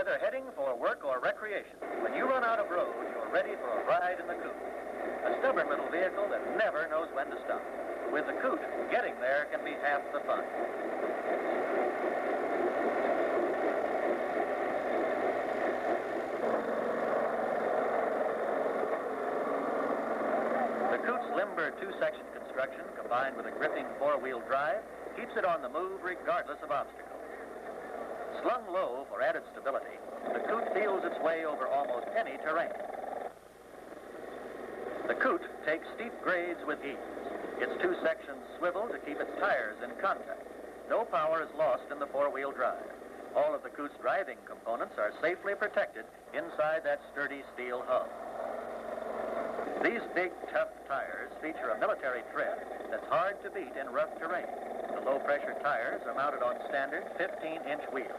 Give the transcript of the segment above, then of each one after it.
Whether heading for work or recreation, when you run out of road, you're ready for a ride in the coot. A stubborn little vehicle that never knows when to stop. With the coot, getting there can be half the fun. The coot's limber two-section construction, combined with a gripping four-wheel drive, keeps it on the move regardless of obstacles. Slung low for added stability, the coot feels its way over almost any terrain. The coot takes steep grades with ease. Its two sections swivel to keep its tires in contact. No power is lost in the four-wheel drive. All of the coot's driving components are safely protected inside that sturdy steel hull. These big, tough tires feature a military tread that's hard to beat in rough terrain. The low-pressure tires are mounted on standard 15-inch wheels.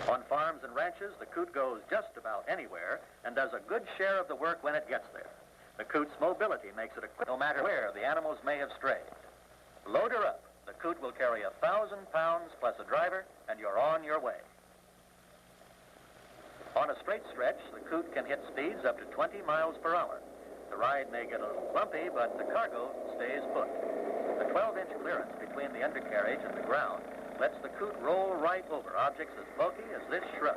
On farms and ranches, the coot goes just about anywhere and does a good share of the work when it gets there. The coot's mobility makes it equipped no matter where the animals may have strayed. Load her up. The coot will carry 1,000 pounds plus a driver, and you're on your way. On a straight stretch, the coot can hit speeds up to 20 miles per hour. The ride may get a little bumpy, but the cargo stays put. The 12-inch clearance between the undercarriage and the ground lets the coot roll right over objects as bulky as this shrub.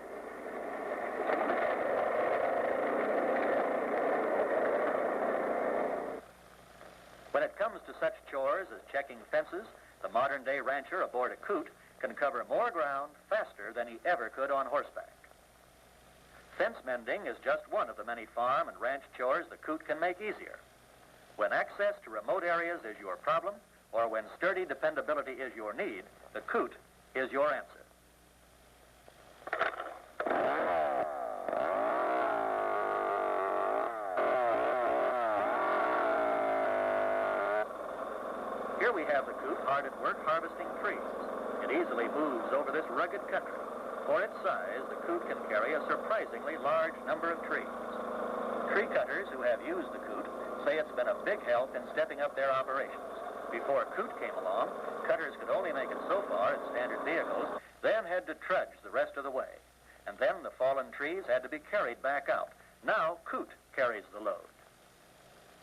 When it comes to such chores as checking fences, the modern-day rancher aboard a coot can cover more ground faster than he ever could on horseback. Fence mending is just one of the many farm and ranch chores the coot can make easier. When access to remote areas is your problem, or when sturdy dependability is your need, the coot is your answer. Here we have the coot hard at work harvesting trees. It easily moves over this rugged country. For its size, the coot can carry a surprisingly large number of trees. Tree cutters who have used the coot say it's been a big help in stepping up their operations. Before coot came along, cutters could only make it so far in standard vehicles, then had to trudge the rest of the way. And then the fallen trees had to be carried back out. Now coot carries the load.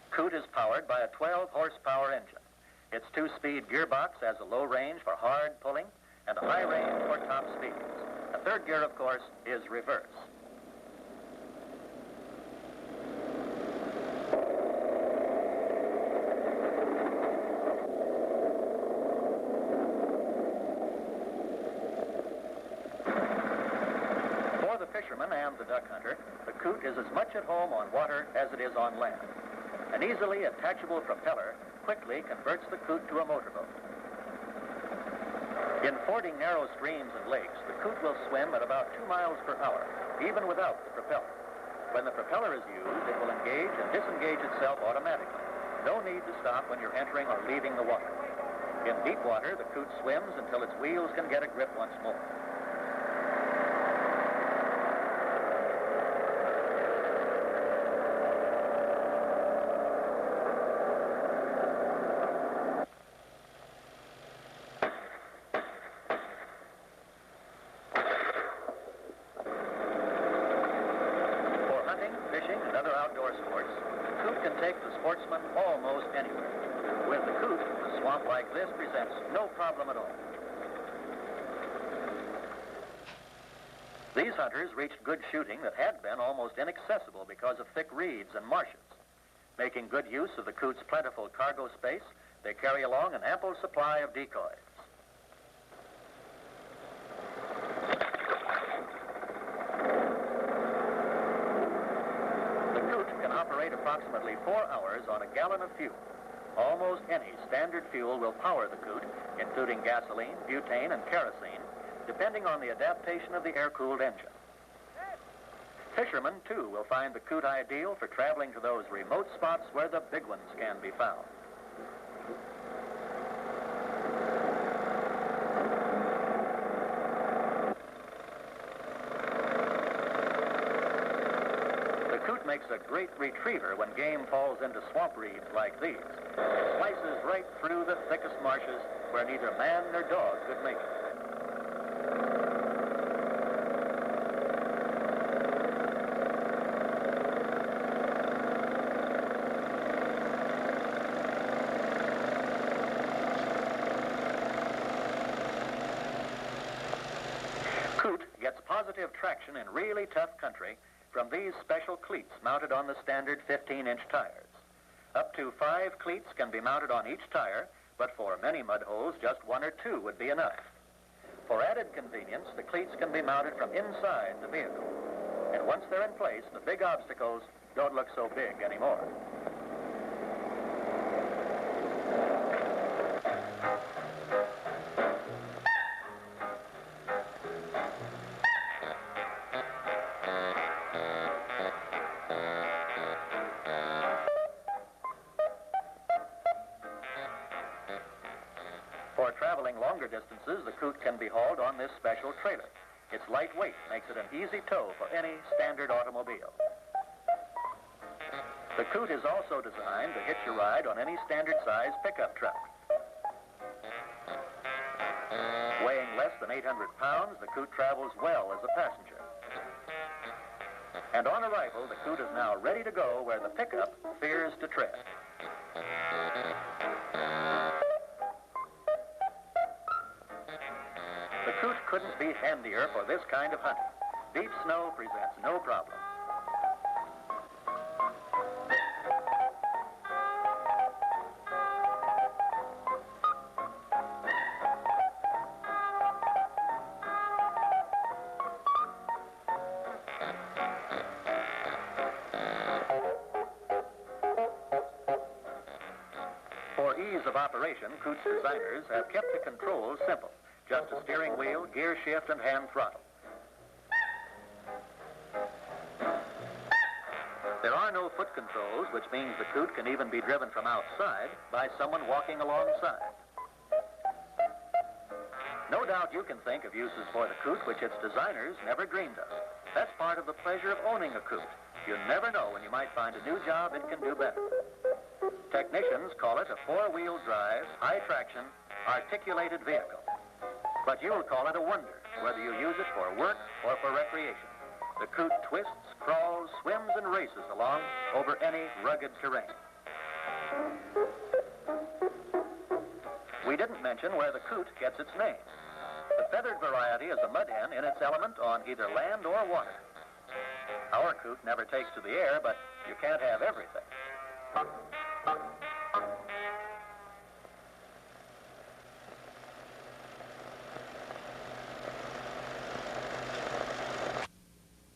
Coot is powered by a 12-horsepower engine. Its two-speed gearbox has a low range for hard pulling and a high range for top speeds. The third gear, of course, is reverse. For the fisherman and the duck hunter, the coot is as much at home on water as it is on land. An easily attachable propeller quickly converts the coot to a motorboat. In fording narrow streams and lakes, the coot will swim at about 2 miles per hour, even without the propeller. When the propeller is used, it will engage and disengage itself automatically. No need to stop when you're entering or leaving the water. In deep water, the coot swims until its wheels can get a grip once more. Sportsman almost anywhere. With the coot, a swamp like this presents no problem at all. These hunters reached good shooting that had been almost inaccessible because of thick reeds and marshes. Making good use of the coot's plentiful cargo space, they carry along an ample supply of decoys. Operate approximately 4 hours on a gallon of fuel. Almost any standard fuel will power the coot, including gasoline, butane, and kerosene, depending on the adaptation of the air-cooled engine. Fishermen, too, will find the coot ideal for traveling to those remote spots where the big ones can be found. coot makes a great retriever when game falls into swamp reeds like these. It slices right through the thickest marshes where neither man nor dog could make it. Coot gets positive traction in really tough country from these special cleats mounted on the standard 15-inch tires. Up to 5 cleats can be mounted on each tire, but for many mud holes, just 1 or 2 would be enough. For added convenience, the cleats can be mounted from inside the vehicle. And once they're in place, the big obstacles don't look so big anymore. For traveling longer distances, the coot can be hauled on this special trailer. Its lightweight makes it an easy tow for any standard automobile. The coot is also designed to hitch a ride on any standard-size pickup truck. Weighing less than 800 pounds, the coot travels well as a passenger. And on arrival, the coot is now ready to go where the pickup fears to tread. The coot couldn't be handier for this kind of hunting. Deep snow presents no problem. For ease of operation, Coot's designers have kept the controls simple. Just a steering wheel, gear shift, and hand throttle. There are no foot controls, which means the coot can even be driven from outside by someone walking alongside. No doubt you can think of uses for the coot which its designers never dreamed of. That's part of the pleasure of owning a coot. You never know when you might find a new job it can do better. Technicians call it a 4-wheel drive, high-traction, articulated vehicle. But you'll call it a wonder, whether you use it for work or for recreation. The coot twists, crawls, swims, and races along over any rugged terrain. We didn't mention where the coot gets its name. The feathered variety is a mud hen in its element on either land or water. Our coot never takes to the air, but you can't have everything.